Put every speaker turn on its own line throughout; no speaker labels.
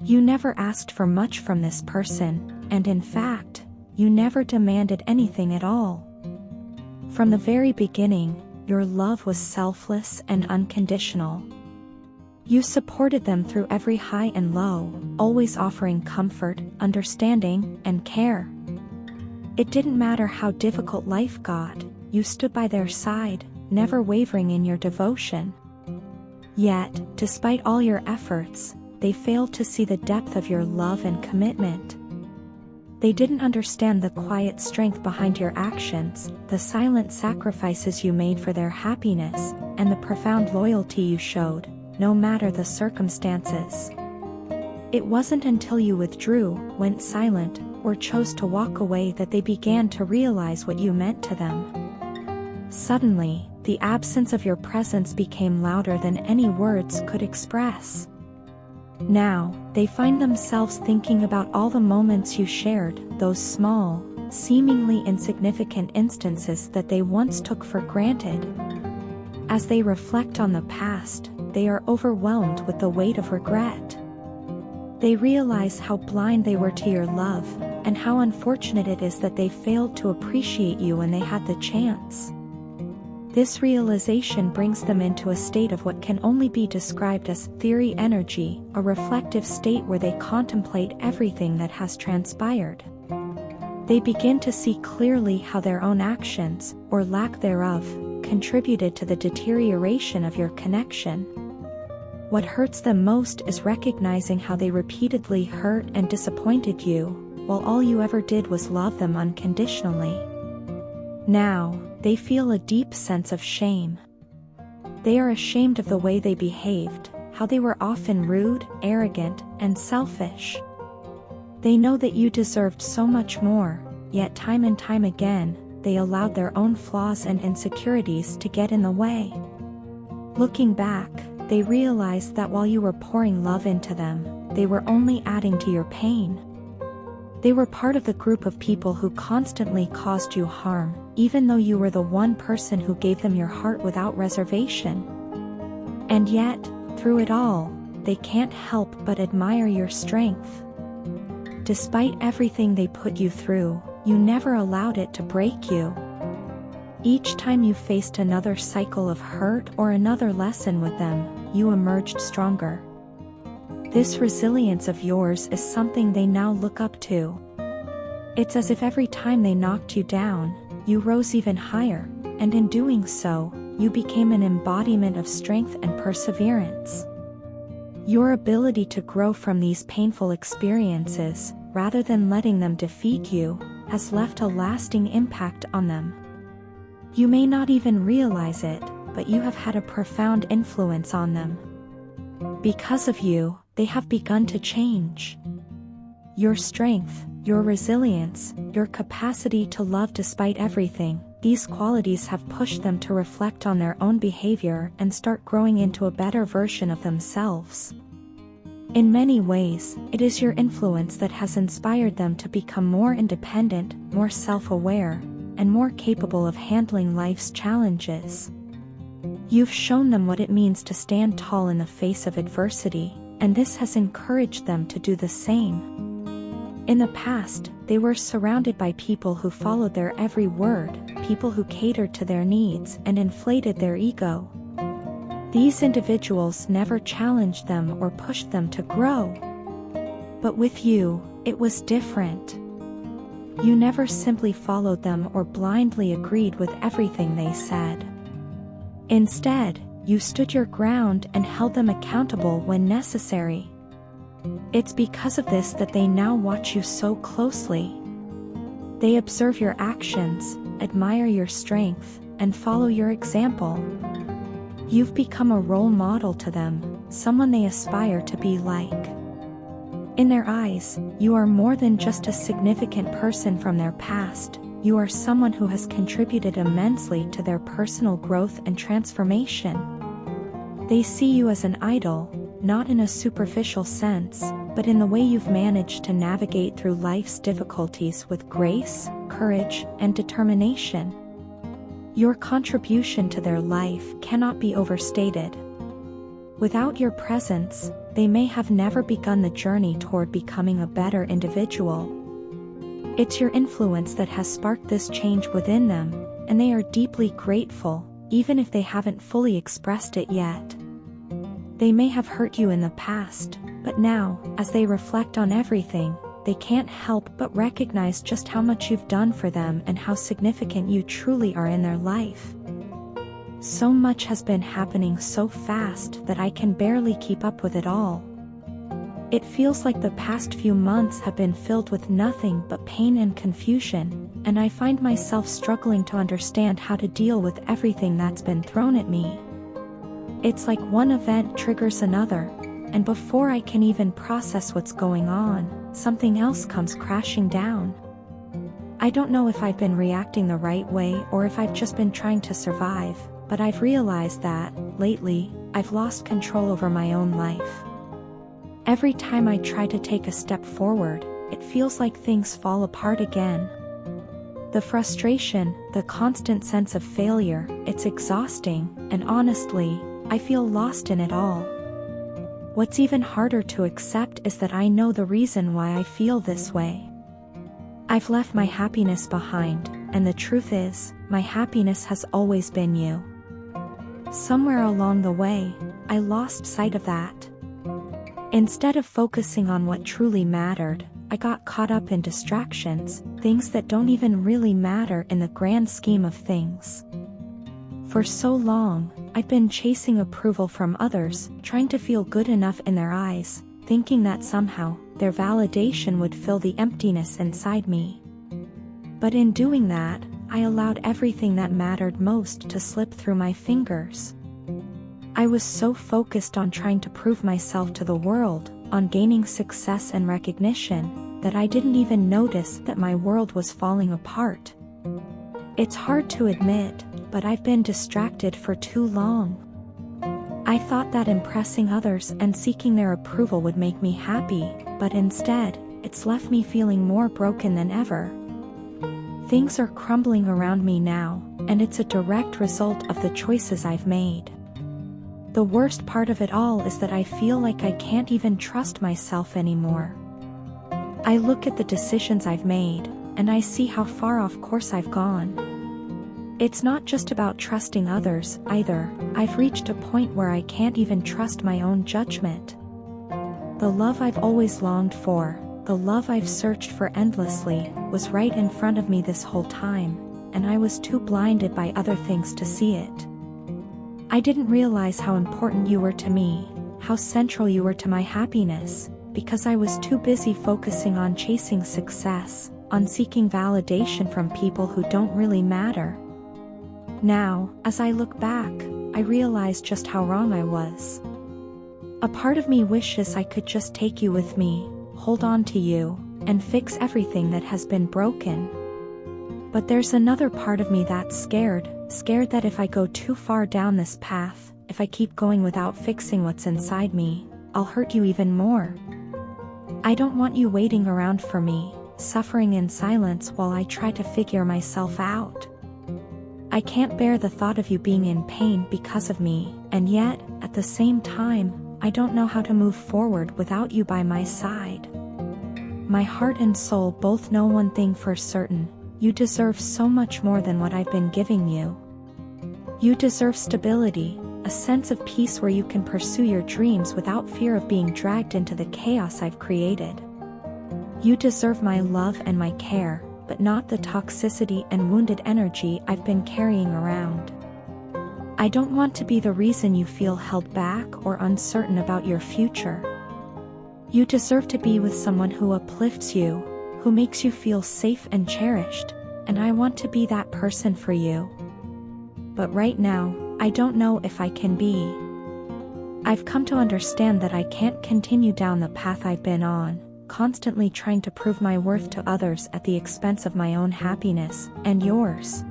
You never asked for much from this person, and in fact, you never demanded anything at all. From the very beginning, your love was selfless and unconditional. You supported them through every high and low, always offering comfort, understanding, and care. It didn't matter how difficult life got, you stood by their side, never wavering in your devotion. Yet, despite all your efforts, they failed to see the depth of your love and commitment. They didn't understand the quiet strength behind your actions, the silent sacrifices you made for their happiness, and the profound loyalty you showed, no matter the circumstances. It wasn't until you withdrew, went silent, or chose to walk away that they began to realize what you meant to them. Suddenly, the absence of your presence became louder than any words could express. Now, they find themselves thinking about all the moments you shared, those small, seemingly insignificant instances that they once took for granted. As they reflect on the past, they are overwhelmed with the weight of regret. They realize how blind they were to your love, and how unfortunate it is that they failed to appreciate you when they had the chance. This realization brings them into a state of what can only be described as theory energy, a reflective state where they contemplate everything that has transpired. They begin to see clearly how their own actions, or lack thereof, contributed to the deterioration of your connection. What hurts them most is recognizing how they repeatedly hurt and disappointed you, while all you ever did was love them unconditionally. Now, they feel a deep sense of shame. They are ashamed of the way they behaved, how they were often rude, arrogant, and selfish. They know that you deserved so much more, yet time and time again, they allowed their own flaws and insecurities to get in the way. Looking back, they realized that while you were pouring love into them, they were only adding to your pain. They were part of the group of people who constantly caused you harm, even though you were the one person who gave them your heart without reservation. And yet, through it all, they can't help but admire your strength. Despite everything they put you through, you never allowed it to break you. Each time you faced another cycle of hurt or another lesson with them, you emerged stronger. This resilience of yours is something they now look up to. It's as if every time they knocked you down, you rose even higher, and in doing so, you became an embodiment of strength and perseverance. Your ability to grow from these painful experiences, rather than letting them defeat you, has left a lasting impact on them. You may not even realize it, but you have had a profound influence on them. Because of you, they have begun to change. Your strength, your resilience, your capacity to love despite everything, these qualities have pushed them to reflect on their own behavior and start growing into a better version of themselves. In many ways, it is your influence that has inspired them to become more independent, more self-aware, and more capable of handling life's challenges. You've shown them what it means to stand tall in the face of adversity, and this has encouraged them to do the same. In the past, they were surrounded by people who followed their every word, people who catered to their needs and inflated their ego. These individuals never challenged them or pushed them to grow. But with you, it was different. You never simply followed them or blindly agreed with everything they said. Instead, you stood your ground and held them accountable when necessary. It's because of this that they now watch you so closely. They observe your actions, admire your strength, and follow your example. You've become a role model to them, someone they aspire to be like. In their eyes, you are more than just a significant person from their past. You are someone who has contributed immensely to their personal growth and transformation. They see you as an idol, not in a superficial sense, but in the way you've managed to navigate through life's difficulties with grace, courage, and determination. Your contribution to their life cannot be overstated. Without your presence, they may have never begun the journey toward becoming a better individual. It's your influence that has sparked this change within them, and they are deeply grateful, even if they haven't fully expressed it yet. They may have hurt you in the past, but now, as they reflect on everything, they can't help but recognize just how much you've done for them and how significant you truly are in their life. So much has been happening so fast that I can barely keep up with it all. It feels like the past few months have been filled with nothing but pain and confusion, and I find myself struggling to understand how to deal with everything that's been thrown at me. It's like one event triggers another, and before I can even process what's going on, something else comes crashing down. I don't know if I've been reacting the right way or if I've just been trying to survive, but I've realized that, lately, I've lost control over my own life. Every time I try to take a step forward, it feels like things fall apart again. The frustration, the constant sense of failure, it's exhausting, and honestly, I feel lost in it all. What's even harder to accept is that I know the reason why I feel this way. I've left my happiness behind, and the truth is, my happiness has always been you. Somewhere along the way, I lost sight of that. Instead of focusing on what truly mattered, I got caught up in distractions, things that don't even really matter in the grand scheme of things. For so long, I'd been chasing approval from others, trying to feel good enough in their eyes, thinking that somehow, their validation would fill the emptiness inside me. But in doing that, I allowed everything that mattered most to slip through my fingers. I was so focused on trying to prove myself to the world, on gaining success and recognition, that I didn't even notice that my world was falling apart. It's hard to admit, but I've been distracted for too long. I thought that impressing others and seeking their approval would make me happy, but instead, it's left me feeling more broken than ever. Things are crumbling around me now, and it's a direct result of the choices I've made. The worst part of it all is that I feel like I can't even trust myself anymore. I look at the decisions I've made, and I see how far off course I've gone. It's not just about trusting others, either. I've reached a point where I can't even trust my own judgment. The love I've always longed for, the love I've searched for endlessly, was right in front of me this whole time, and I was too blinded by other things to see it. I didn't realize how important you were to me, how central you were to my happiness, because I was too busy focusing on chasing success, on seeking validation from people who don't really matter. Now, as I look back, I realize just how wrong I was. A part of me wishes I could just take you with me, hold on to you, and fix everything that has been broken. But there's another part of me that's scared that if I go too far down this path, if I keep going without fixing what's inside me, I'll hurt you even more. I don't want you waiting around for me, suffering in silence while I try to figure myself out. I can't bear the thought of you being in pain because of me, and yet, at the same time, I don't know how to move forward without you by my side. My heart and soul both know one thing for certain: you deserve so much more than what I've been giving you. You deserve stability, a sense of peace where you can pursue your dreams without fear of being dragged into the chaos I've created. You deserve my love and my care, but not the toxicity and wounded energy I've been carrying around. I don't want to be the reason you feel held back or uncertain about your future. You deserve to be with someone who uplifts you, who makes you feel safe and cherished, and I want to be that person for you. But right now, I don't know if I can be. I've come to understand that I can't continue down the path I've been on, constantly trying to prove my worth to others at the expense of my own happiness, and yours.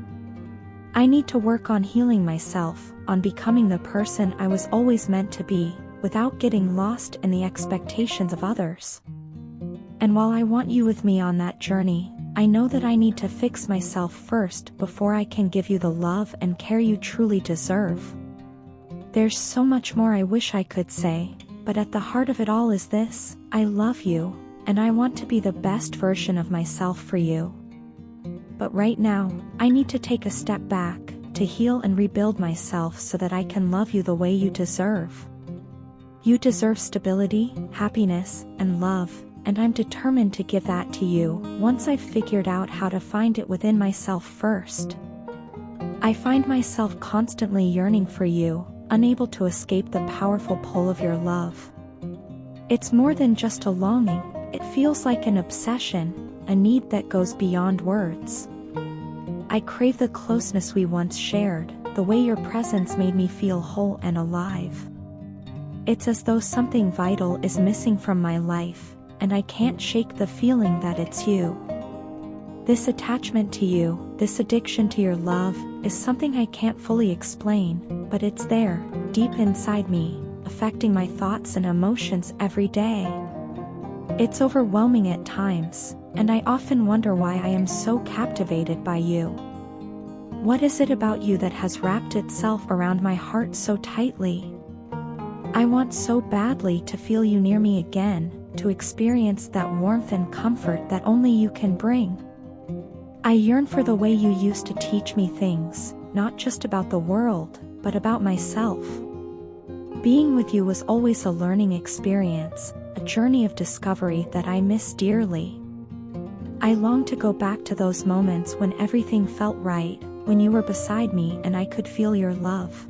I need to work on healing myself, on becoming the person I was always meant to be, without getting lost in the expectations of others. And while I want you with me on that journey, I know that I need to fix myself first before I can give you the love and care you truly deserve. There's so much more I wish I could say, but at the heart of it all is this: I love you, and I want to be the best version of myself for you. But right now, I need to take a step back, to heal and rebuild myself so that I can love you the way you deserve. You deserve stability, happiness, and love, and I'm determined to give that to you, once I've figured out how to find it within myself first. I find myself constantly yearning for you, unable to escape the powerful pull of your love. It's more than just a longing, it feels like an obsession, a need that goes beyond words. I crave the closeness we once shared, the way your presence made me feel whole and alive. It's as though something vital is missing from my life, and I can't shake the feeling that it's you. This attachment to you, this addiction to your love, is something I can't fully explain, but it's there, deep inside me, affecting my thoughts and emotions every day. It's overwhelming at times, and I often wonder why I am so captivated by you. What is it about you that has wrapped itself around my heart so tightly? I want so badly to feel you near me again, to experience that warmth and comfort that only you can bring. I yearn for the way you used to teach me things, not just about the world, but about myself. Being with you was always a learning experience, a journey of discovery that I miss dearly. I long to go back to those moments when everything felt right, when you were beside me and I could feel your love.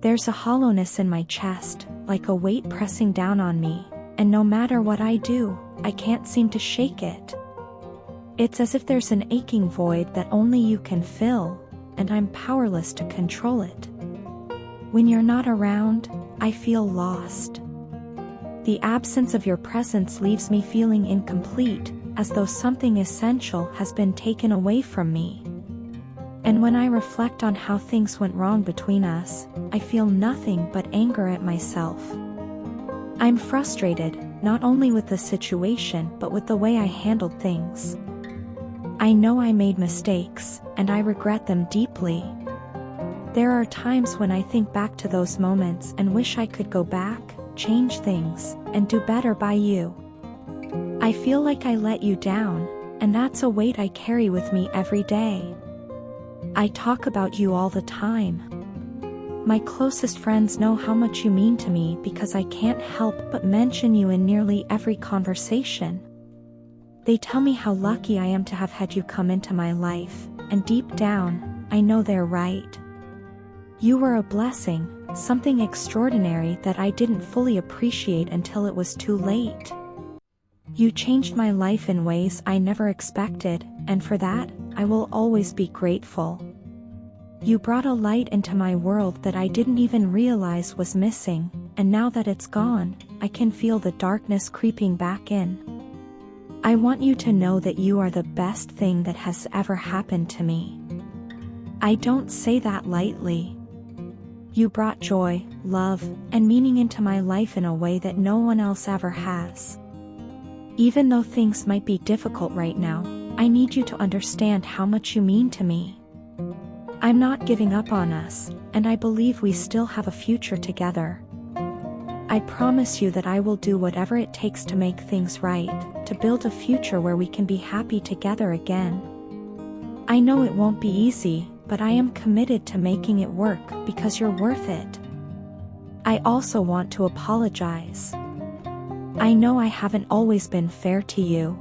There's a hollowness in my chest, like a weight pressing down on me, and no matter what I do, I can't seem to shake it. It's as if there's an aching void that only you can fill, and I'm powerless to control it. When you're not around, I feel lost. The absence of your presence leaves me feeling incomplete, as though something essential has been taken away from me. And when I reflect on how things went wrong between us, I feel nothing but anger at myself. I'm frustrated, not only with the situation but with the way I handled things. I know I made mistakes, and I regret them deeply. There are times when I think back to those moments and wish I could go back, change things, and do better by you. I feel like I let you down, and that's a weight I carry with me every day. I talk about you all the time. My closest friends know how much you mean to me because I can't help but mention you in nearly every conversation. They tell me how lucky I am to have had you come into my life, and deep down, I know they're right. You were a blessing, something extraordinary that I didn't fully appreciate until it was too late. You changed my life in ways I never expected, and for that, I will always be grateful. You brought a light into my world that I didn't even realize was missing, and now that it's gone, I can feel the darkness creeping back in. I want you to know that you are the best thing that has ever happened to me. I don't say that lightly. You brought joy, love, and meaning into my life in a way that no one else ever has. Even though things might be difficult right now, I need you to understand how much you mean to me. I'm not giving up on us, and I believe we still have a future together. I promise you that I will do whatever it takes to make things right, to build a future where we can be happy together again. I know it won't be easy, but I am committed to making it work because you're worth it. I also want to apologize. I know I haven't always been fair to you.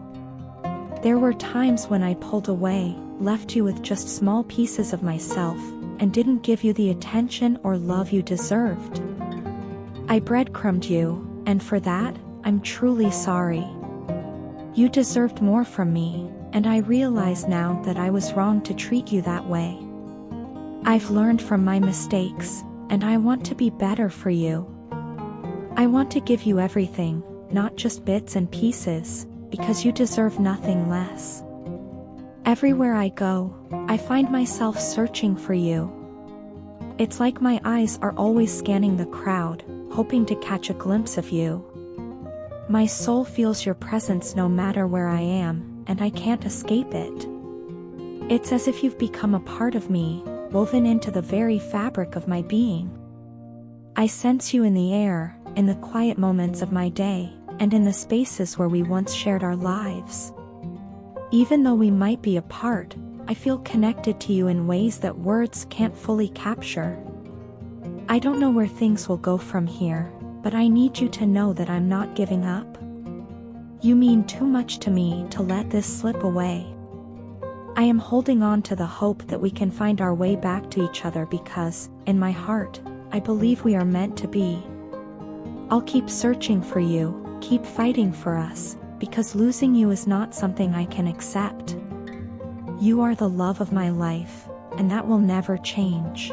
There were times when I pulled away, left you with just small pieces of myself, and didn't give you the attention or love you deserved. I breadcrumbed you, and for that, I'm truly sorry. You deserved more from me, and I realize now that I was wrong to treat you that way. I've learned from my mistakes, and I want to be better for you. I want to give you everything, not just bits and pieces, because you deserve nothing less. Everywhere I go, I find myself searching for you. It's like my eyes are always scanning the crowd, hoping to catch a glimpse of you. My soul feels your presence no matter where I am, and I can't escape it. It's as if you've become a part of me, woven into the very fabric of my being. I sense you in the air, in the quiet moments of my day, and in the spaces where we once shared our lives. Even though we might be apart, I feel connected to you in ways that words can't fully capture. I don't know where things will go from here, but I need you to know that I'm not giving up. You mean too much to me to let this slip away. I am holding on to the hope that we can find our way back to each other because, in my heart, I believe we are meant to be. I'll keep searching for you, keep fighting for us, because losing you is not something I can accept. You are the love of my life, and that will never change.